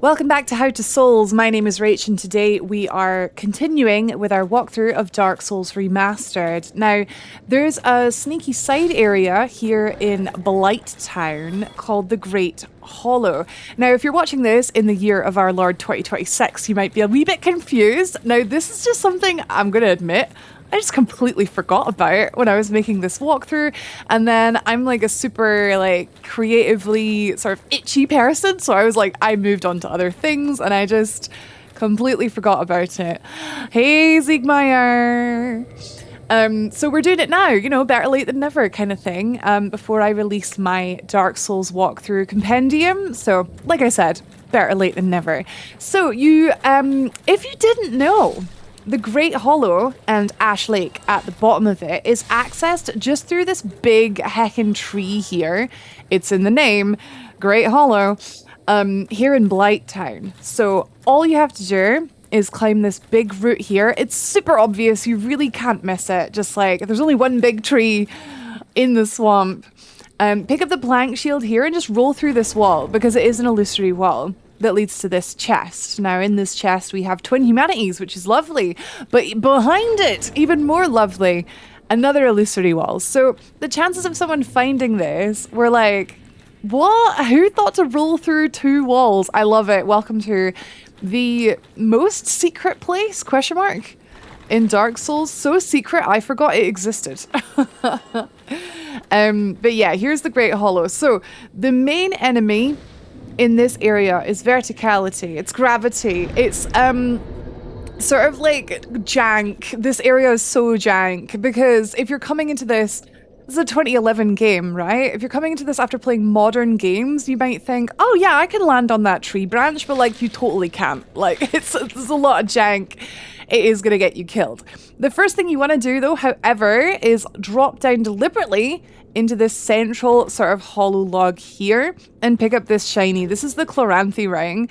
Welcome back to How to Souls. My name is Rach and today we are continuing with our walkthrough of Dark Souls Remastered. Now, there's a sneaky side area here in Blighttown called the Great Hollow. Now, if you're watching this in the year of our Lord 2026, you might be a wee bit confused. Now, this is just something I'm going to admit I just completely forgot about when I was making this walkthrough. And then I'm like a super creatively sort of itchy person. So I was like, I moved on to other things and I just completely forgot about it. Hey, Siegmeyer. So we're doing it now, you know, better late than never kind of thing, before I release my Dark Souls walkthrough compendium. So like I said, better late than never. So you, if you didn't know, the Great Hollow and Ash Lake at the bottom of it is accessed just through this big heckin' tree here. It's in the name, Great Hollow, here in Blighttown. So all you have to do is climb this big route here. It's super obvious, you really can't miss it. Just like, there's only one big tree in the swamp. Pick up the plank shield here and just roll through this wall because it is an illusory wall that leads to this chest. Now, in this chest, we have twin humanities, which is lovely, but behind it, even more lovely, another illusory wall. So the chances of someone finding this were like, what? Who thought to roll through two walls? I love it. Welcome to the most secret place, question mark, in Dark Souls. So secret, I forgot it existed. But yeah, here's the Great Hollow. So the main enemy in this area is verticality, it's gravity, it's sort of like jank. This area is so jank because if you're coming into this is a 2011 game, right? If you're coming into this after playing modern games, you might think, oh yeah, I can land on that tree branch, but like you totally can't. Like there's a lot of jank. It is going to get you killed. The first thing you want to do though, however, is drop down deliberately into this central sort of hollow log here and pick up this shiny. This is the Chloranthy ring.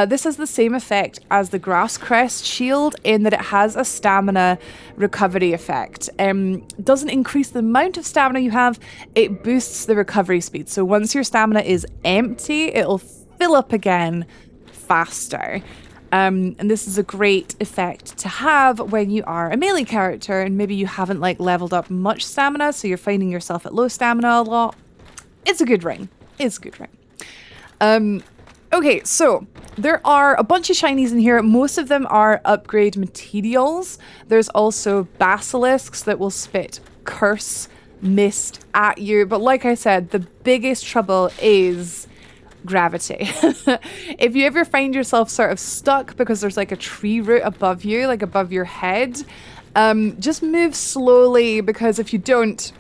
This has the same effect as the Grass Crest shield in that it has a stamina recovery effect. Doesn't increase the amount of stamina you have, it boosts the recovery speed. So once your stamina is empty, it'll fill up again faster. And this is a great effect to have when you are a melee character and maybe you haven't leveled up much stamina, so you're finding yourself at low stamina a lot. It's a good ring. It's a good ring. Okay, so there are a bunch of shinies in here. Most of them are upgrade materials. There's also basilisks that will spit curse mist at you. But like I said, the biggest trouble is gravity. If you ever find yourself sort of stuck because there's like a tree root above you, like above your head, just move slowly because if you don't...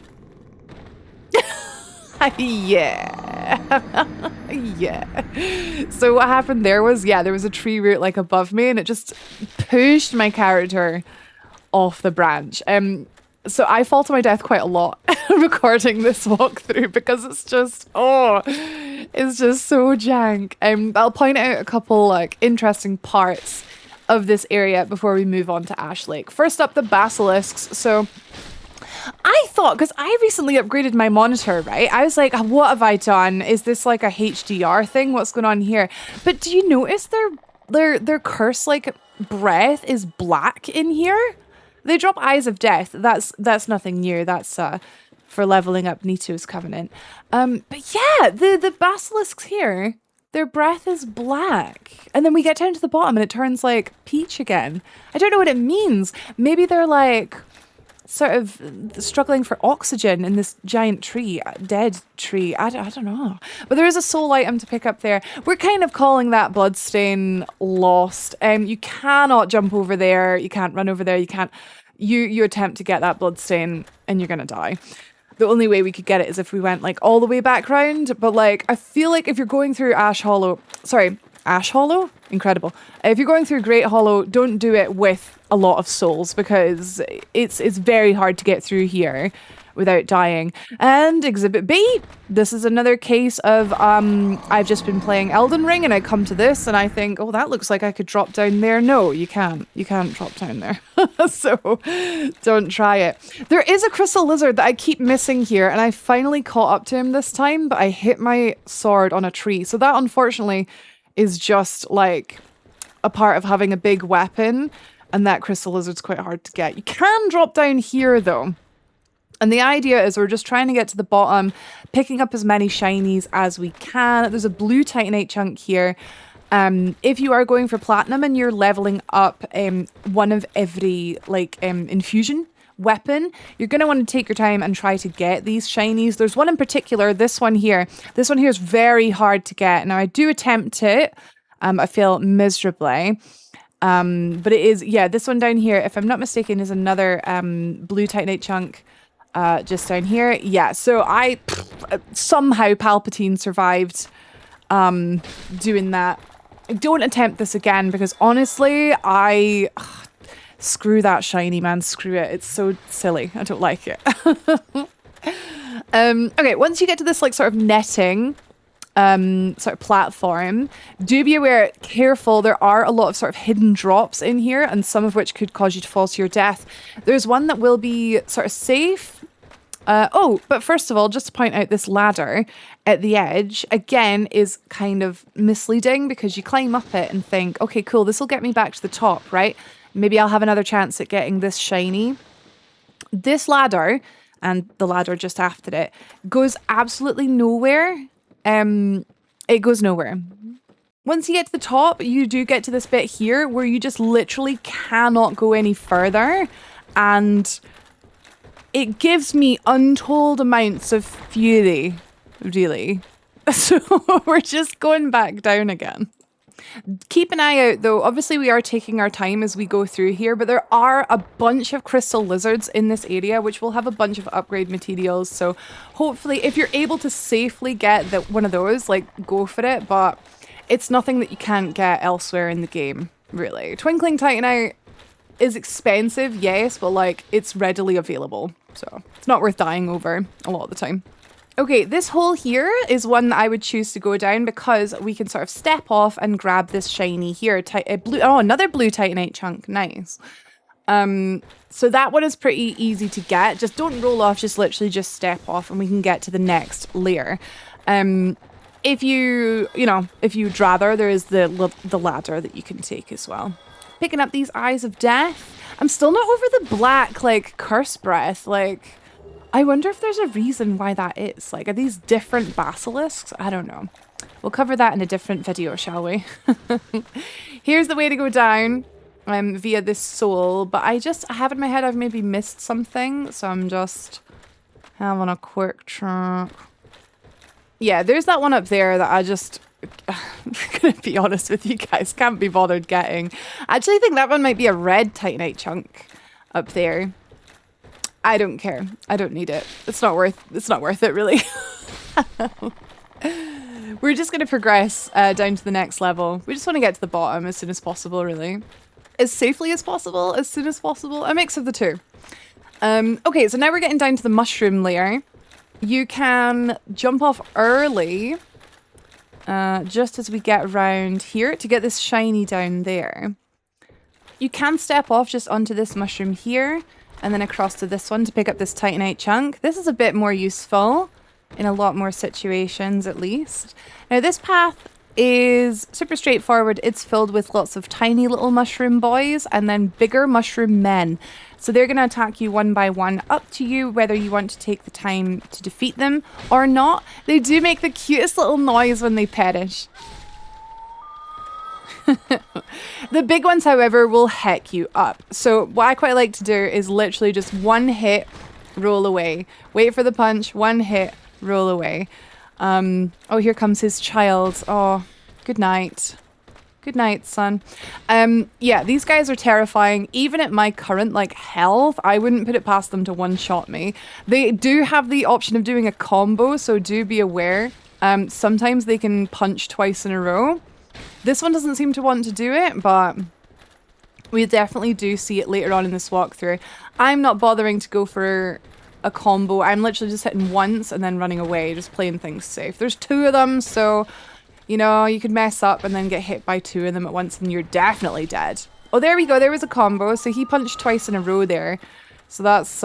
yeah. Yeah. So what happened there was, yeah, there was a tree root like above me and it just pushed my character off the branch. So I fall to my death quite a lot recording this walkthrough because it's just, it's just so jank. I'll point out a couple interesting parts of this area before we move on to Ash Lake. First up, the basilisks. So I thought, because I recently upgraded my monitor, right? I was like, what have I done? Is this like a HDR thing? What's going on here? But do you notice their curse breath is black in here? They drop Eyes of Death. That's nothing new. That's for leveling up Nito's Covenant. But yeah, the basilisks here, their breath is black. And then we get down to the bottom and it turns like peach again. I don't know what it means. Maybe they're like sort of struggling for oxygen in this giant tree, dead tree. I don't know. But there is a soul item to pick up there. We're kind of calling that bloodstain lost. You cannot jump over there. You can't run over there. You can't. You attempt to get that bloodstain and you're gonna die. The only way we could get it is if we went all the way back round. But I feel like if you're going through Ash Hollow, incredible. If you're going through Great Hollow, don't do it with a lot of souls because it's very hard to get through here without dying. And Exhibit B, this is another case of I've just been playing Elden Ring and I come to this and I think, oh, that looks like I could drop down there. No, you can't. You can't drop down there. So don't try it. There is a crystal lizard that I keep missing here and I finally caught up to him this time, but I hit my sword on a tree. So that unfortunately is just like a part of having a big weapon, and that crystal lizard's quite hard to get. You can drop down here though. And the idea is we're just trying to get to the bottom, picking up as many shinies as we can. There's a blue Titanite chunk here. If you are going for platinum and you're leveling up one of every infusion weapon, you're going to want to take your time and try to get these shinies. There's one in particular, this one here. This one here is very hard to get. Now I do attempt it. I fail miserably. But it is, yeah, this one down here, if I'm not mistaken, is another blue Titanite chunk. Just down here. Yeah, so somehow Palpatine survived doing that. Don't attempt this again because honestly, screw that shiny, man. Screw it. It's so silly. I don't like it. Okay, once you get to this like sort of netting sort of platform, do be aware, careful, there are a lot of sort of hidden drops in here, and some of which could cause you to fall to your death. There's one that will be sort of safe. But first of all, just to point out, this ladder at the edge, again, is kind of misleading because you climb up it and think, okay, cool, this will get me back to the top, right? Maybe I'll have another chance at getting this shiny. This ladder, and the ladder just after it, goes absolutely nowhere. It goes nowhere. Once you get to the top, you do get to this bit here where you just literally cannot go any further, and it gives me untold amounts of fury, really. So we're just going back down again. Keep an eye out though. Obviously we are taking our time as we go through here, but there are a bunch of crystal lizards in this area, which will have a bunch of upgrade materials. So hopefully if you're able to safely get one of those, like, go for it. But it's nothing that you can't get elsewhere in the game, really. Twinkling Titanite is expensive, yes, but like, it's readily available. So it's not worth dying over a lot of the time. Okay, this hole here is one that I would choose to go down because we can sort of step off and grab this shiny here. Another blue Titanite chunk. Nice. So that one is pretty easy to get. Just don't roll off, just literally just step off and we can get to the next layer. If you'd rather, there is the ladder that you can take as well. Picking up these Eyes of Death. I'm still not over the black, like, curse breath. Like, I wonder if there's a reason why that is. Like, are these different basilisks? I don't know. We'll cover that in a different video, shall we? Here's the way to go down via this soul. But I have in my head I've maybe missed something. So I'm just having a quick check. Yeah, there's that one up there that I'm gonna be honest with you guys, can't be bothered getting. I actually think that one might be a red Titanite chunk up there. I don't care. I don't need it. It's not worth it, really. We're just gonna progress down to the next level. We just want to get to the bottom as soon as possible, really. As safely as possible, as soon as possible. A mix of the two. Okay, so now we're getting down to the mushroom layer. You can jump off early. Just as we get around here to get this shiny down there. You can step off just onto this mushroom here and then across to this one to pick up this Titanite chunk. This is a bit more useful in a lot more situations, at least. Now this path is super straightforward. It's filled with lots of tiny little mushroom boys and then bigger mushroom men. So they're going to attack you one by one, up to you whether you want to take the time to defeat them or not. They do make the cutest little noise when they perish. The big ones, however, will heck you up. So what I quite like to do is literally just one hit, roll away. Wait for the punch, one hit, roll away. Oh, here comes his child. Oh, good night. Good night, son. Yeah, these guys are terrifying. Even at my current, like, health, I wouldn't put it past them to one-shot me. They do have the option of doing a combo, so do be aware. Sometimes they can punch twice in a row. This one doesn't seem to want to do it, but we definitely do see it later on in this walkthrough. I'm not bothering to go for a combo. I'm literally just hitting once and then running away, just playing things safe. There's two of them, so... you know, you could mess up and then get hit by two of them at once and you're definitely dead. Oh, there we go. There was a combo. So he punched twice in a row there. So that's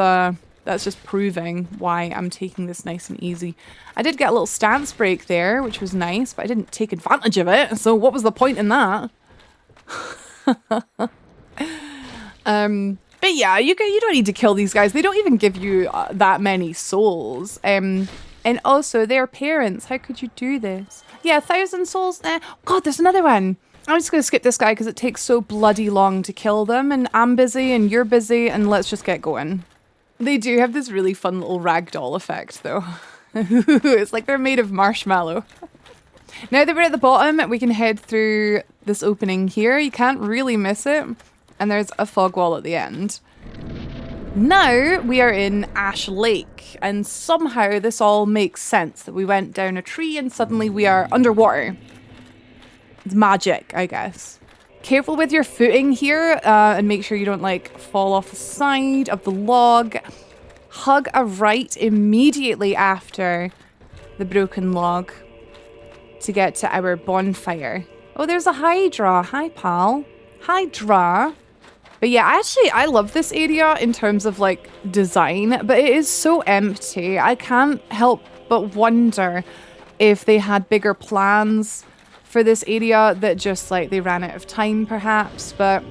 That's just proving why I'm taking this nice and easy. I did get a little stance break there, which was nice, but I didn't take advantage of it. So what was the point in that? But yeah, you don't need to kill these guys. They don't even give you that many souls. And also, their parents. How could you do this? Yeah, 1,000 souls. God, there's another one. I'm just going to skip this guy because it takes so bloody long to kill them. And I'm busy and you're busy. And let's just get going. They do have this really fun little ragdoll effect, though. It's like they're made of marshmallow. Now that we're at the bottom, we can head through this opening here. You can't really miss it. And there's a fog wall at the end. Now we are in Ash Lake, and somehow this all makes sense that we went down a tree and suddenly we are underwater. It's magic, I guess. Careful with your footing here, and make sure you don't like fall off the side of the log. Hug a right immediately after the broken log to get to our bonfire. Oh, there's a Hydra. Hi, pal. Hydra. But yeah, actually, I love this area in terms of, like, design, but it is so empty. I can't help but wonder if they had bigger plans for this area that just, like, they ran out of time, perhaps. But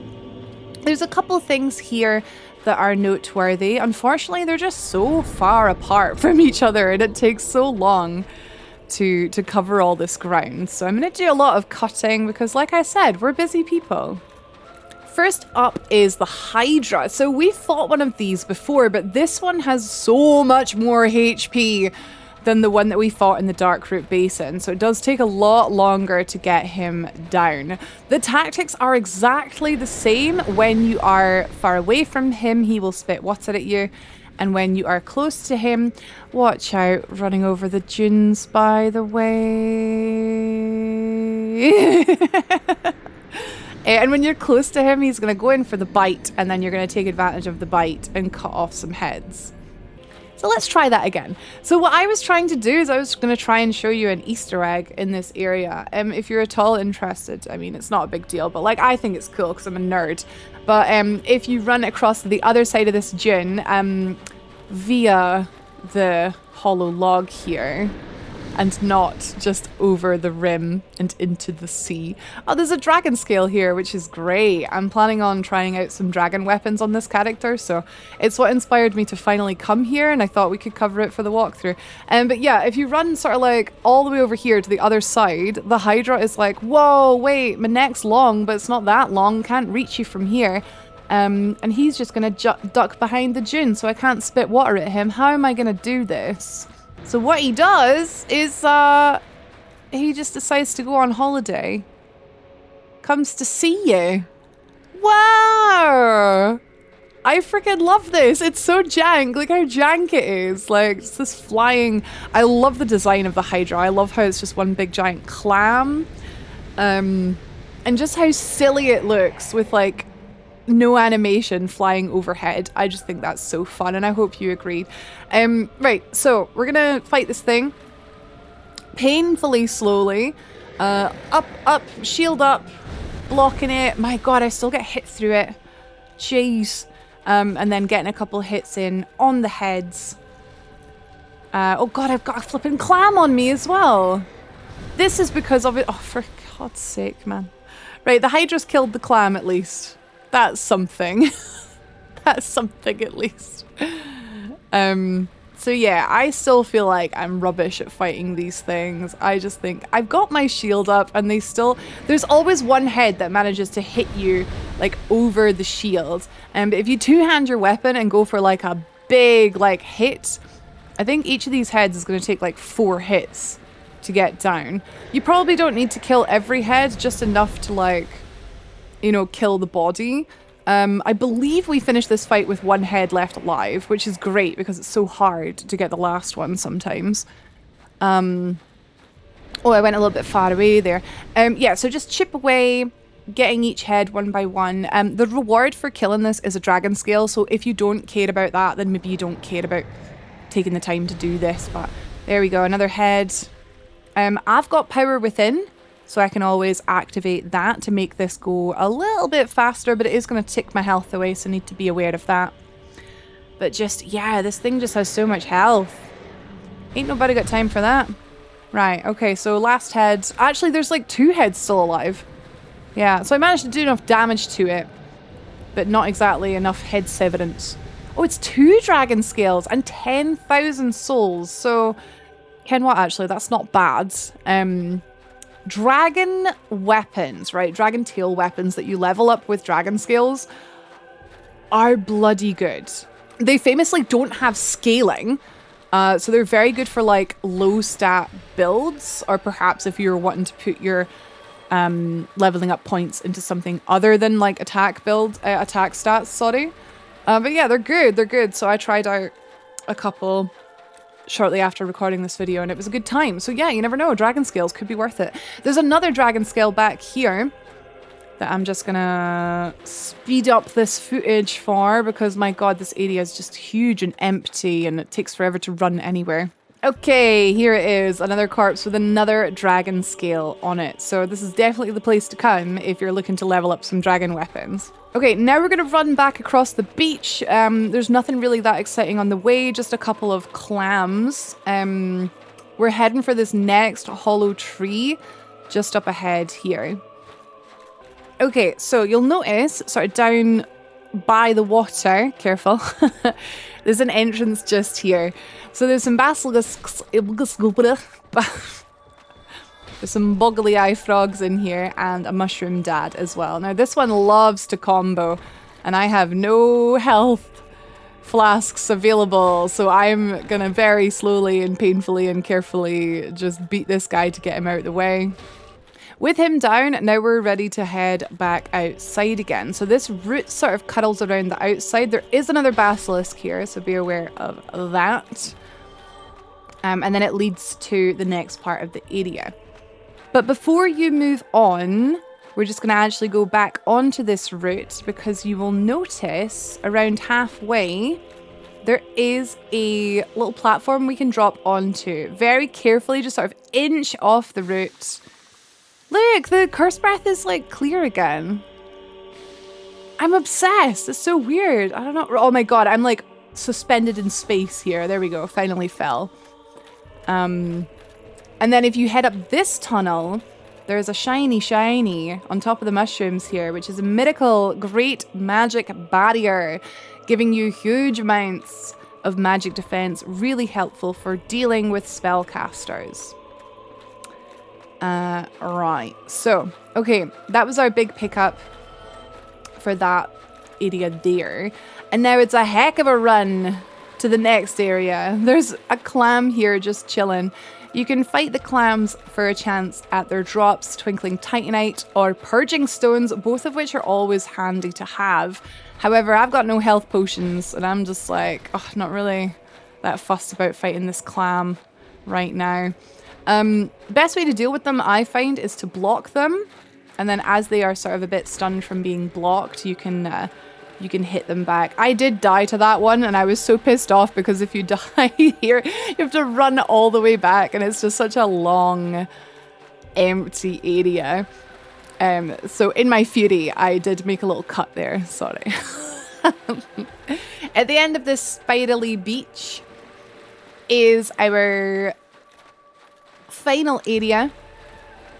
there's a couple things here that are noteworthy. Unfortunately, they're just so far apart from each other, and it takes so long to cover all this ground. So I'm going to do a lot of cutting because, like I said, we're busy people. First up is the Hydra. So we fought one of these before, but this one has so much more HP than the one that we fought in the Darkroot Basin. So it does take a lot longer to get him down. The tactics are exactly the same. When you are far away from him, he will spit water at you. And when you are close to him, watch out, running over the dunes, by the way. And when you're close to him, he's going to go in for the bite, and then you're going to take advantage of the bite and cut off some heads. So let's try that again. So what I was trying to do is I was going to try and show you an Easter egg in this area. If you're at all interested, I mean, it's not a big deal, but like I think it's cool because I'm a nerd. But if you run across the other side of this dune via the hollow log here, and not just over the rim and into the sea. Oh, there's a dragon scale here, which is great. I'm planning on trying out some dragon weapons on this character, so it's what inspired me to finally come here, and I thought we could cover it for the walkthrough. But yeah, if you run sort of like all the way over here to the other side, the Hydra is like, whoa, wait, my neck's long, but it's not that long, can't reach you from here. And he's just gonna duck behind the dune, so I can't spit water at him. How am I gonna do this? So what he does is, he just decides to go on holiday. Comes to see you. Wow! I freaking love this. It's so jank. Look how jank it is. Like, it's this flying... I love the design of the Hydra. I love how it's just one big giant clam. And just how silly it looks with, like, no animation flying overhead. I just think that's so fun, and I hope you agreed. Right, so we're gonna fight this thing painfully slowly. Up, shield up, blocking it. My god, I still get hit through it. Jeez. And then getting a couple hits in on the heads. Oh god, I've got a flipping clam on me as well. This is because of it. Oh, for God's sake, man. Right, the Hydra's killed the clam at least. That's something. That's something at least. So yeah, I still feel like I'm rubbish at fighting these things. I just think I've got my shield up and they still... There's always one head that manages to hit you like over the shield. But if you two-hand your weapon and go for like a big like hit, I think each of these heads is going to take like 4 hits to get down. You probably don't need to kill every head, just enough to like... you know, kill the body. I believe we finished this fight with 1 head left alive, which is great because it's so hard to get the last one sometimes. Oh, I went a little bit far away there. Yeah, so just chip away, getting each head one by one. The reward for killing this is a dragon scale, so if you don't care about that, then maybe you don't care about taking the time to do this, but there we go, another head. I've got power within, so I can always activate that to make this go a little bit faster, but it is going to tick my health away, so I need to be aware of that. But just, yeah, this thing just has so much health. Ain't nobody got time for that. Right, okay, so last head. Actually, there's like 2 heads still alive. Yeah, so I managed to do enough damage to it, but not exactly enough head severance. Oh, it's 2 dragon scales and 10,000 souls. So, Ken, what actually? That's not bad. Dragon weapons, right? Dragon tail weapons that you level up with dragon scales are bloody good. They famously don't have scaling. So they're very good for like low stat builds, or perhaps if you're wanting to put your leveling up points into something other than like attack stats, sorry. But yeah, they're good, they're good. So I tried out a couple shortly after recording this video and it was a good time. So yeah, you never know, dragon scales could be worth it. There's another dragon scale back here that I'm just gonna speed up this footage for because my god, this area is just huge and empty and it takes forever to run anywhere. Okay, here it is, another corpse with another dragon scale on it. So this is definitely the place to come if you're looking to level up some dragon weapons. Okay, now we're gonna run back across the beach. There's nothing really that exciting on the way, just a couple of clams. We're heading for this next hollow tree just up ahead here. Okay, so you'll notice, sort of down by the water, careful, there's an entrance just here. So there's some basilisks, there's some boggly eye frogs in here, and a mushroom dad as well. Now this one loves to combo, and I have no health flasks available, so I'm gonna very slowly and painfully and carefully just beat this guy to get him out of the way. With him down, now we're ready to head back outside again. So this route sort of cuddles around the outside. There is another basilisk here, so be aware of that. And then it leads to the next part of the area. But before you move on, we're just going to actually go back onto this route because you will notice around halfway, there is a little platform we can drop onto. Very carefully, just sort of inch off the route. Look, the curse breath is like clear again. I'm obsessed. It's so weird. I don't know. Oh my god, I'm like suspended in space here. There we go. Finally fell. And then if you head up this tunnel, there's a shiny on top of the mushrooms here, which is a mythical great magic barrier, giving you huge amounts of magic defense, really helpful for dealing with spellcasters. Right, so, okay, that was our big pickup for that area there. And now it's a heck of a run to the next area. There's a clam here just chilling. You can fight the clams for a chance at their drops, Twinkling Titanite or Purging Stones, both of which are always handy to have. However, I've got no health potions, and I'm just like, oh, not really that fussed about fighting this clam right now. Best way to deal with them, I find, is to block them, and then as they are sort of a bit stunned from being blocked, you can hit them back. I did die to that one, and I was so pissed off because if you die here, you have to run all the way back, and it's just such a long, empty area. So in my fury, I did make a little cut there. Sorry. At the end of this spirally beach is our final area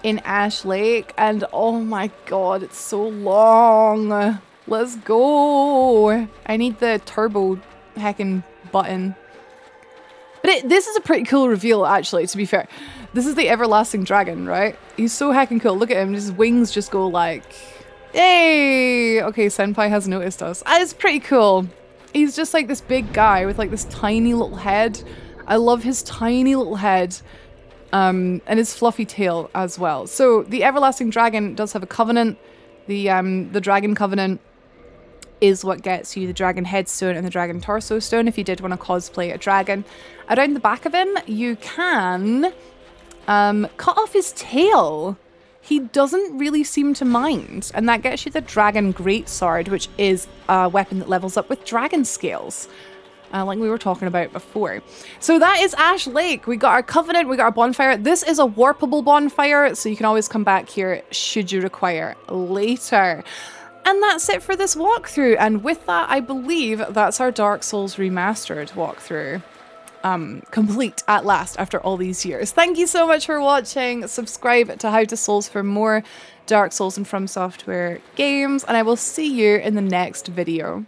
in Ash Lake, and oh my god, it's so long. Let's go. I need the turbo heckin' button. But this is a pretty cool reveal, actually, to be fair. This is the everlasting dragon, right? He's so heckin' cool. Look at him. His wings just go like, yay! Okay, Senpai has noticed us. It's pretty cool. He's just like this big guy with like this tiny little head. I love his tiny little head. And his fluffy tail as well. So the everlasting dragon does have a covenant. The dragon covenant is what gets you the dragon headstone and the dragon torso stone if you did want to cosplay a dragon. Around the back of him, you can cut off his tail. He doesn't really seem to mind, and that gets you the dragon greatsword, which is a weapon that levels up with dragon scales. Like we were talking about before. So that is Ash Lake. We got our covenant, we got our bonfire. This is a warpable bonfire, so you can always come back here should you require later. And that's it for this walkthrough. And with that, I believe that's our Dark Souls Remastered walkthrough. Complete at last after all these years. Thank you so much for watching. Subscribe to How to Souls for more Dark Souls and Fromsoftware games, and I will see you in the next video.